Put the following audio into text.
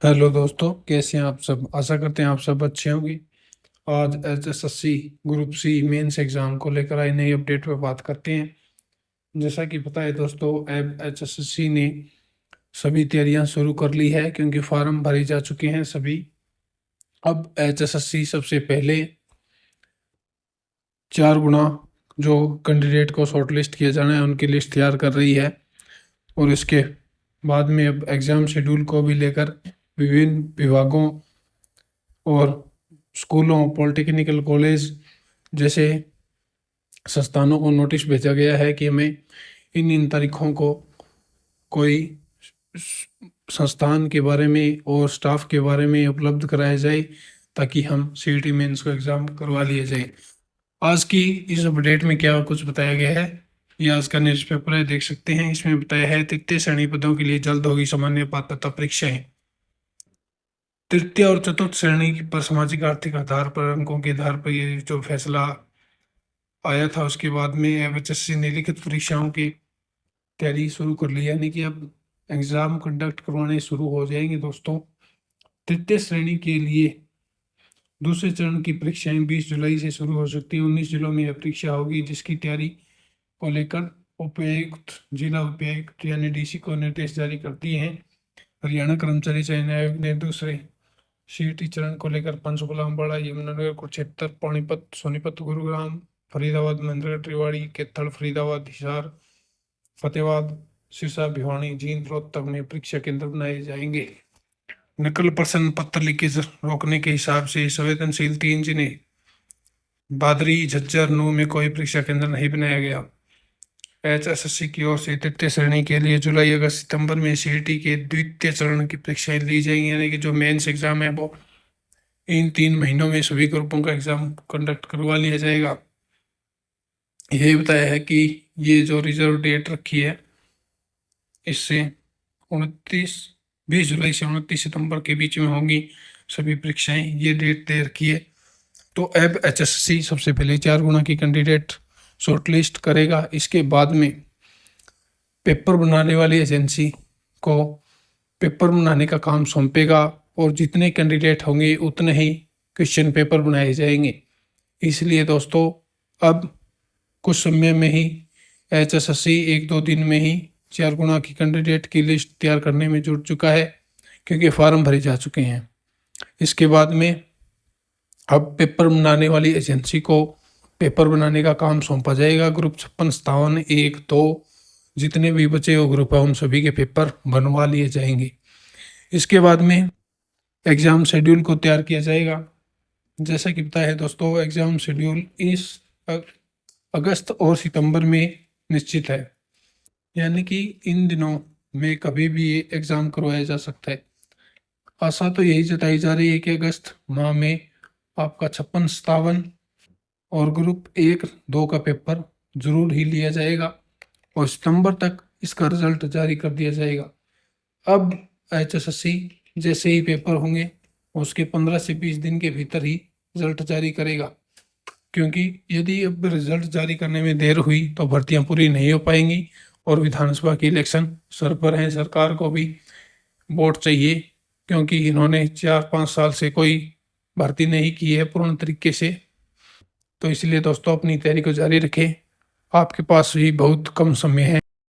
Hello दोस्तों, कैसे हैं आप सब। आशा करते हैं आप सब अच्छे होंगे। आज HSSC group C mains exam को लेकर आई नई अपडेट पे बात करते हैं। जैसा कि पता है दोस्तों, अब एचएसएससी ने सभी तैयारियां शुरू कर ली है क्योंकि फॉर्म भरे जा चुके हैं सभी। अब एचएसएससी सबसे पहले 4 गुना जो कैंडिडेट को शॉर्टलिस्ट किया जाना है उनकी लिस्ट तैयार कर रही है। और इसके बाद में अब एग्ज़ाम शेड्यूल को भी लेकर विभिन्न विभागों और स्कूलों, पॉलिटेक्निकल कॉलेज जैसे संस्थानों को नोटिस भेजा गया है कि हमें इन इन तारीखों को कोई संस्थान के बारे में और स्टाफ के बारे में उपलब्ध कराया जाए ताकि हम सीईटी मेंस को एग्ज़ाम करवा लिए जाए। आज की इस अपडेट में क्या कुछ बताया गया है, ये आज का न्यूज़पेपर है, देख सकते हैं। इसमें बताया है तृतीय श्रेणी पदों के लिए जल्द होगी सामान्य पात्रता परीक्षाएं। तृतीय और चतुर्थ श्रेणी पर सामाजिक आर्थिक आधार पर अंकों के आधार पर ये जो फैसला आया था, उसके बाद में एचएससी ने लिखित परीक्षाओं की तैयारी शुरू कर ली, यानी कि अब एग्जाम कंडक्ट करवाने शुरू हो जाएंगे दोस्तों। तृतीय श्रेणी के लिए दूसरे चरण की परीक्षाएं 20 जुलाई से शुरू हो सकती है। 19 जिलों में यह परीक्षा होगी, जिसकी तैयारी को लेकर उपायुक्त, जिला उपायुक्त यानी डीसी को निर्देश जारी कर दिए हैं। हरियाणा कर्मचारी चयन आयोग ने दूसरे सीईटी चरण को लेकर पंचकुला, अम्बाड़ा, यमुनानगर, कुरुक्षेत्र, पानीपत, सोनीपत, गुरुग्राम, फरीदाबाद, महेंद्रगढ़, रेवाड़ी, कैथल, फरीदाबाद, हिसार, फतेहाबाद, सिरसा, भिवानी, जींद, रोहतक में परीक्षा केंद्र बनाए जाएंगे। नकल प्रश्न पत्र लीकेज रोकने के हिसाब से संवेदनशील 3 जिले बादरी, झज्जर, नूह में कोई परीक्षा केंद्र नहीं बनाया गया। एचएसएससी की ओर से तृतीय श्रेणी के लिए जुलाई, अगस्त, सितंबर में सीईटी के द्वितीय चरण की परीक्षाएं ली जाएंगी, यानी कि जो मेंस एग्जाम है वो इन 3 महीनों में सभी ग्रुपों का एग्जाम कंडक्ट करवा लिया जाएगा। यही बताया है कि ये जो रिजर्व डेट रखी है, इससे 20 जुलाई से 29 सितंबर के बीच में होंगी सभी परीक्षाएं, ये डेट दे रखी है। तो अब एचएससी सबसे पहले 4 गुना की कैंडिडेट शॉर्टलिस्ट करेगा। इसके बाद में पेपर बनाने वाली एजेंसी को पेपर बनाने का काम सौंपेगा और जितने कैंडिडेट होंगे उतने ही क्वेश्चन पेपर बनाए जाएंगे। इसलिए दोस्तों, अब कुछ समय में ही एचएसएससी 1-2 दिन में ही 4 गुना की कैंडिडेट की लिस्ट तैयार करने में जुट चुका है, क्योंकि फॉर्म भरे जा चुके हैं। इसके बाद में अब पेपर बनाने वाली एजेंसी को पेपर बनाने का काम सौंपा जाएगा। ग्रुप 56, 57, 1, 2 जितने भी बचे हुए ग्रुप है उन सभी के पेपर बनवा लिए जाएंगे। इसके बाद में एग्ज़ाम शेड्यूल को तैयार किया जाएगा। जैसा कि पता है दोस्तों, एग्ज़ाम शेड्यूल इस अगस्त और सितंबर में निश्चित है, यानी कि इन दिनों में कभी भी ये एग्ज़ाम करवाया जा सकता है। आशा तो यही जताई जा रही है कि अगस्त माह में आपका 56, 57 और ग्रुप 1-2 का पेपर जरूर ही लिया जाएगा और सितंबर तक इसका रिजल्ट जारी कर दिया जाएगा। अब एचएसएससी जैसे ही पेपर होंगे उसके 15 से 20 दिन के भीतर ही रिजल्ट जारी करेगा, क्योंकि यदि अब रिजल्ट जारी करने में देर हुई तो भर्तियां पूरी नहीं हो पाएंगी और विधानसभा की इलेक्शन सर पर है। सरकार को भी वोट चाहिए, क्योंकि इन्होंने 4-5 साल से कोई भर्ती नहीं की है पूर्ण तरीके से। तो इसलिए दोस्तों, अपनी तैयारी को जारी रखें, आपके पास भी बहुत कम समय है।